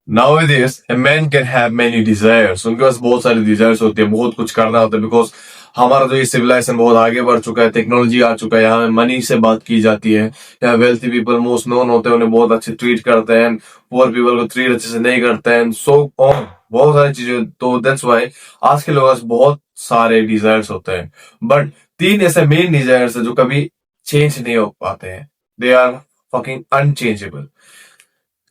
Nowadays, a man can have many desires. उनके पास बहुत सारे डिजायर्स होते हैं, बहुत कुछ करना होता है, बिकॉज हमारा जो ये सिविलाइजेशन बहुत आगे बढ़ चुका है, टेक्नोलॉजी आ चुका है, यहाँ मनी से बात की जाती है, यहाँ वेल्थी पीपल मोस्ट नोन होते हैं, उन्हें बहुत अच्छे ट्रीट करते हैं, पुअर पीपल को ट्रीट अच्छे से नहीं करते हैं, सो ऑन बहुत सारी चीजें। तो दैट्स वाई आज के लोगों के पास बहुत सारे डिजायर्स होते हैं, बट तीन ऐसे मेन डिजायर्स है जो कभी चेंज नहीं हो पाते हैं। They are fucking unchangeable.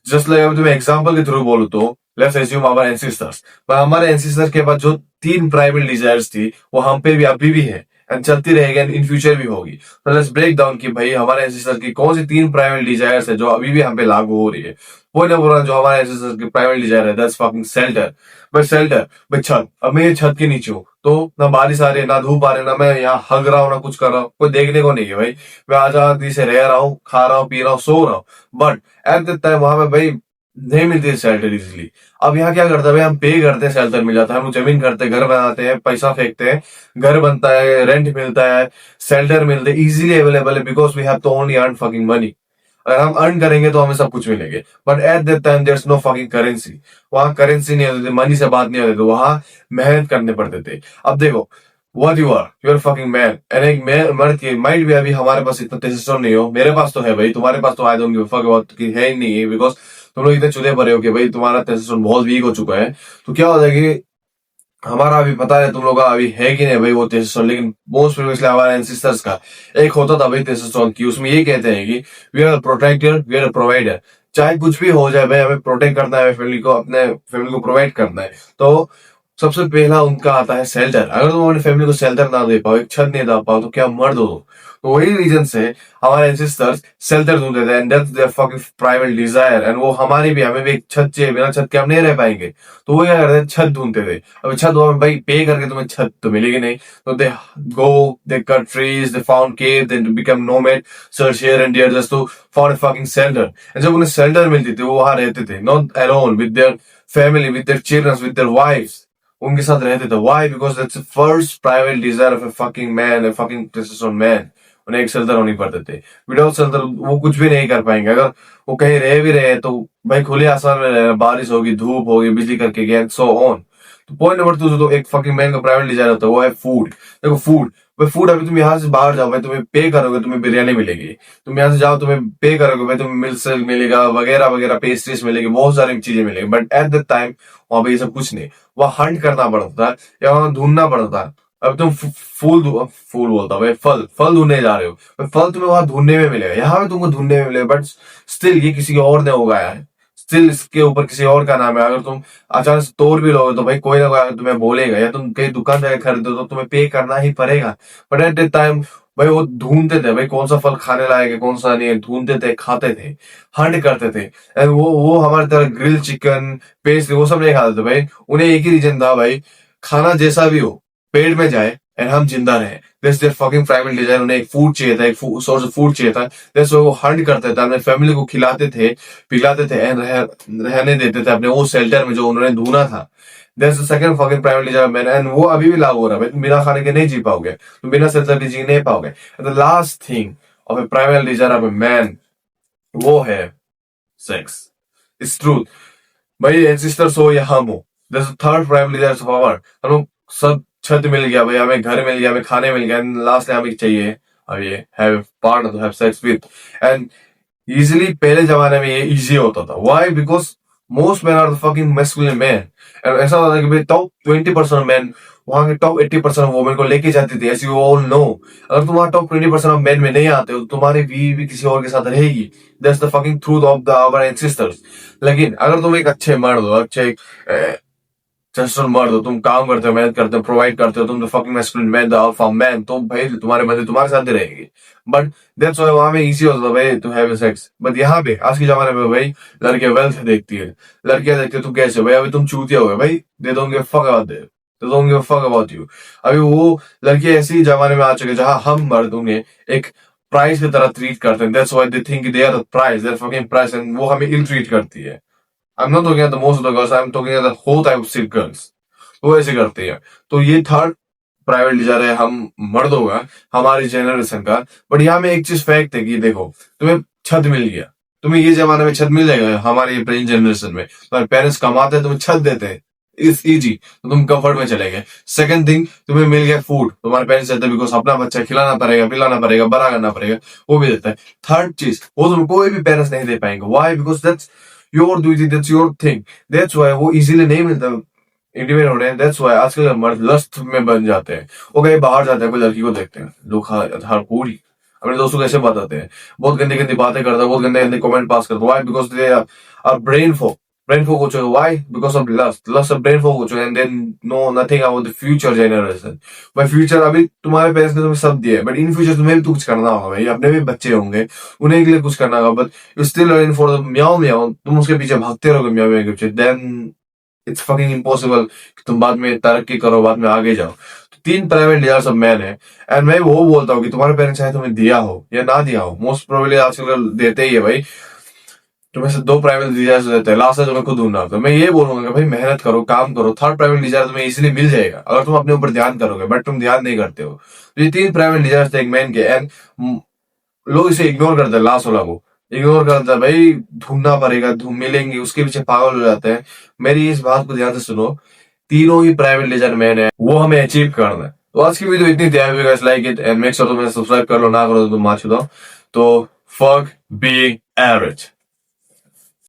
Just like, अभी तुम्हें एग्जांपल के थ्रू बोलूं तो लेट्स एज्यूम आवर एंसेस्टर्स, पर हमारे एंसेस्टर के पास जो तीन प्राइमरी डिजायर्स थी वो हम पे भी अभी भी है एंड चलती रहेगी एंड इन फ्यूचर भी होगी। तो लेट्स ब्रेक डाउन कि भाई हमारे एंसेस्टर की कौन सी तीन प्राइमरी डिजायर्स है जो अभी भी हम पे लागू हो रही है। वो ना बोल रहा जो हमारे एंसेस्टर की प्राइमरी डिजायर है, that's fucking shelter. But shelter, but छत। अब मैं ये छत के नीचे हूँ तो ना बारिश आ रही है, ना धूप आ रही है, ना मैं यहाँ हग रहा हूँ, ना कुछ कर रहा हूँ, कोई देखने को नहीं है भाई। मैं आजादी से रह रहा हूँ, खा रहा हूँ, पी रहा हूँ, सो रहा हूँ, बट एट द टाइम वहां पे भाई नहीं मिलती है शेल्टर इजिली। अब यहाँ क्या करता है भाई, हम पे करते हैं, शेल्टर मिल जाता है, हम लोग जमीन करते हैं, घर बनाते हैं, पैसा फेंकते हैं, घर बनता है, रेंट मिलता है, शेल्टर मिलते हैं, इजीली अवेलेबल है, because we have to only earn fucking money. अगर हम अर्न करेंगे तो हमें सब कुछ मिलेंगे, but at that time there is no fucking currency. वहां करेंसी नहीं होती थी, मनी से बात नहीं होती थी, वहां मेहनत करने पड़ते थे। अब देखो, what you are fucking man, and एक मैन मर्द की माइट भी अभी हमारे पास इतना टेस्टोस्टेरोन नहीं हो, मेरे पास तो है भाई, तुम्हारे पास तो I don't give a fuck about कि है ही नहीं है, बिकॉज तुम लोग इतने चुने पड़े हो कि भाई तुम्हारा टेस्टोस्टेरोन बहुत वीक हो चुका है। तो क्या होता है कि हमारा अभी पता है तुम लोग का अभी है कि नहीं भाई वो टेस्टोस्टेरोन, लेकिन मोस्ट प्रीवियसली हमारे एंसेस्टर्स का एक होता था भाई टेस्टोस्टेरोन की, उसमें ये कहते हैं कि we are protector, we are provider. चाहे कुछ भी हो जाए भाई, हमें प्रोटेक्ट करना है, फैमिली को, अपने फैमिली को प्रोवाइड करना है। तो सबसे पहला उनका आता है शेल्टर। अगर तुम अपनी फैमिली को शेल्टर ना दे पाओ, एक छत नहीं दे पाओ, तो क्या मर्द हो। तो वही रीजन से हमारे एंसेस्टर्स शेल्टर ढूंढते थे, and that's their fucking primal desire. And वो हमारी भी, हमें भी एक छत चाहिए, बिना छत के हम नहीं रह पाएंगे। तो वो क्या करते हैं, छत ढूंढते थे। अब छत वो भाई पे करके तुम्हें छत तो मिलेगी नहीं, तो they go, they cut trees, they found cave, they become nomad, search here and there just to found a fucking shelter. And जब उन्हें शेल्टर मिलती थी, वो वहां रहते थे, not alone, with their family, with their children, with their wifes, उनके साथ रहते थे। Why? Because that's first private desire of a fucking man, a fucking testosterone man. उन्हें एक शेल्टर होनी पड़ते थे। विदाउट शेल्टर वो कुछ भी नहीं कर पाएंगे। अगर वो कहीं रह भी रहे तो भाई खुले आसमान में रहे, बारिश होगी, धूप होगी, बिजली करके गया, सो ऑन। तो पॉइंट नंबर 2 जो एक फकिंग मैन का प्राइवेट डिजायर होता है वो है फूड। देखो फूड, भाई फूड, अभी तुम यहाँ से बाहर जाओ भाई, तुम्हें पे करोगे तुम्हें बिरयानी मिलेगी। तुम यहाँ से जाओ तुम्हें पे करोगे भाई, तुम्हें मिल्क मिलेगा, वगैरह वगैरह, पेस्ट्रीज मिलेगी, बहुत सारी चीजें मिलेगी। बट एट द टाइम वहां पे ये सब कुछ नहीं, वहां हंट करना पड़ता था या वहां ढूंढना पड़ता था। अब तुम फूल बोलता हूँ भाई, फल फल ढूंढने जा रहे हो, फल तुम्हें वहां ढूंढने में मिलेगा, यहाँ पे तुमको ढूंढने में मिलेगा, बट स्टिल ये किसी और ने उगाया है, स्टिल इसके ऊपर किसी और का नाम है। अगर तुम अचानक से तोड़ भी लोगे तो भाई कोई ना कोई आकर तुम्हें बोलेगा, या तुम कहीं दुकान जाकर खरीदो तो तुम्हें पे करना ही पड़ेगा। बट एट द टाइम भाई वो ढूंढते थे भाई कौन सा फल खाने लायक है, कौन सा नहीं है, ढूंढते थे, खाते थे, हंट करते थे। एंड वो हमारी तरह ग्रिल चिकन, पेस्ट, वो सब नहीं खाते थे भाई। उन्हें एक ही रीजन था भाई, खाना जैसा भी हो पेट में जाए एंड हम जिंदा रहे। This their fucking primary desire. उन्हें एक फूड चाहिए था, एक सोर्स ऑफ फूड चाहिए था। दैट्स व्हाई वो हंट करते थे, अपने फैमिली को खिलाते थे, पिलाते थे, एंड रहने देते थे अपने वो शेल्टर में जो उन्होंने ढूंढा था। That's the second fucking primary desire man, and वो अभी भी लागू हो रहा है भाई। तुम बिना खाने के नहीं जी पाओगे, तुम बिना शेल्टर के जी नहीं पाओगे। The last thing of a primary desire of a man, वो है सेक्स। इट्स ट्रूथ भाई, एंसिस्टर्स हो या हम हो, this third primary desire of our. हम लोग सब, छत मिल गया भाई, हमें घर मिल गया, हमें खाने मिल गया, लास्ट में हमें चाहिए अब ये have partner to have sex with. And easily पहले जमाने में ये इजी होता था। Why? Because most man are the fucking masculine man. And ऐसा होता था कि भाई टॉप 20% मैन वहां के टॉप 80% वुमेन को लेके जाती थी, एज यू ऑल नो। अगर तुम वहां टॉप 20% ऑफ मैन में नहीं आते हो तो तुम्हारी बीवी भी किसी और के साथ रहेगी। That's the fucking truth of the our ancestors. लेकिन अगर तुम एक अच्छे मर्द हो, अच्छे टेस्टोस्टेरोन मर्द हो, तुम काम करते हो, मेहनत करते हो, प्रोवाइड करते हो, तुम the fucking masculine man, the alpha man, तो भाई तुम्हारे बंदे तुम्हारे साथ ही रहेंगे। बट दैट्स व्हाई वहां में इजी होता था भाई टू हैव सेक्स। बट यहाँ पे आज के जमाने में भाई लड़के वेल्थ देखती है, लड़कियां देखती है तुम कैसे हो भाई, अभी तुम चूतिया हो गए भाई, they don't give a fuck about they, they don't give a fuck about you. अभी वो लड़कियां ऐसी जमाने में आ चुके हैं जहां हम मर्द उन्हें एक प्राइस की तरह ट्रीट करते हैं। That's why they think they are the prize, they are fucking prize, and वो हमें इल ट्रीट करती है। I'm not talking about the most of the girls, I'm talking about the whole type of sick girls. वो ऐसे करते हैं। तो ये थर्ड प्राइवेट डिजायर है हम मर्दों का, हमारी जनरेशन का। बट यहाँ में एक चीज फैक्ट है कि देखो, तुम्हें छत मिल गया, तुम्हें ये जमाने में छत मिल जाएगा, हमारे ये प्रेजेंट जनरेशन में तुम्हारे पेरेंट्स कमाते हैं, तुम्हें छत देते हैं, इज इजी, तो तुम कंफर्ट में चले गए। सेकंड थिंग, तुम्हें मिल गया फूड, तुम्हारे पेरेंट्स देते हैं बिकॉज अपना बच्चा खिलाना पड़ेगा, पिलाना पड़ेगा, बड़ा करना पड़ेगा, वो भी देता है। थर्ड चीज, वो तुम कोई भी पेरेंट्स नहीं दे पाएंगे। Why? Because that's your duty, that's your thing, that's why वो इजीली नहीं मिलता, इंडिपेंडेंट होने। दैट्स वाई आजकल मर्द लस्ट में बन जाते हैं, वो कहीं बाहर जाते हैं, कोई लड़की को देखते हैं, लोग हर पूरी अपने दोस्तों को ऐसे बताते हैं, बहुत गंदी गंदी बातें करता है, बहुत गंदे गंदे कमेंट पास करता है। Why? Because they are brain fog हो चुके। Why? Because of lust of brain fog हो चुके, and then know nothing about the future generation. भाई फ्यूचर अभी तुम्हारे पेरेंट्स ने तुम्हें सब दिया है, बट इन फ्यूचर तुम्हें भी तो कुछ करना होगा भाई, अपने भी बच्चे होंगे, उन्हें के लिए कुछ करना होगा, but you still running for the meow meow, तुम उसके पीछे भागते रहोगे म्याओ म्याओ के पीछे, देन इट्स फकिंग इम्पॉसिबल कि तुम बाद में तरक्की करो, बाद में आगे जाओ। तो 3 प्राइवेट डिजायर्स ऑफ मैन है, एंड मैं वो बोलता हूँ कि तुम्हारे पेरेंट्स चाहे तुम्हें दिया हो या ना दिया हो, मोस्ट प्रोबेबली आजकल देते ही है भाई, तुम्हें से 2 प्राइवेट डिजायर्स देते हैं, लास्ट है तुम्हें खुद ढूंढना। तो मैं ये बोलूंगा कि भाई मेहनत करो, काम करो, थर्ड प्राइवेट डिजायर तुम्हें इजिली मिल जाएगा अगर तुम अपने ऊपर ध्यान करोगे, बट तुम ध्यान नहीं करते हो। तो ये 3 प्राइवेट डिजायर्स थे एक मैन के, एंड लोग इसे इग्नोर करते हैं, लास्ट वाला को इग्नोर करता है। भाई ढूंढना पड़ेगा, मिलेंगे, उसके पीछे पागल हो जाते हैं। मेरी इस बात को ध्यान से सुनो, तीनों ही प्राइवेट लेजर मैन है, वो हमें अचीव करना है। तो आज की वीडियो इतनी थी, guys like it and make sure तुम्हें सब्सक्राइब कर लो, ना करो तो मार चुका। तो फक बीइंग एवरेज।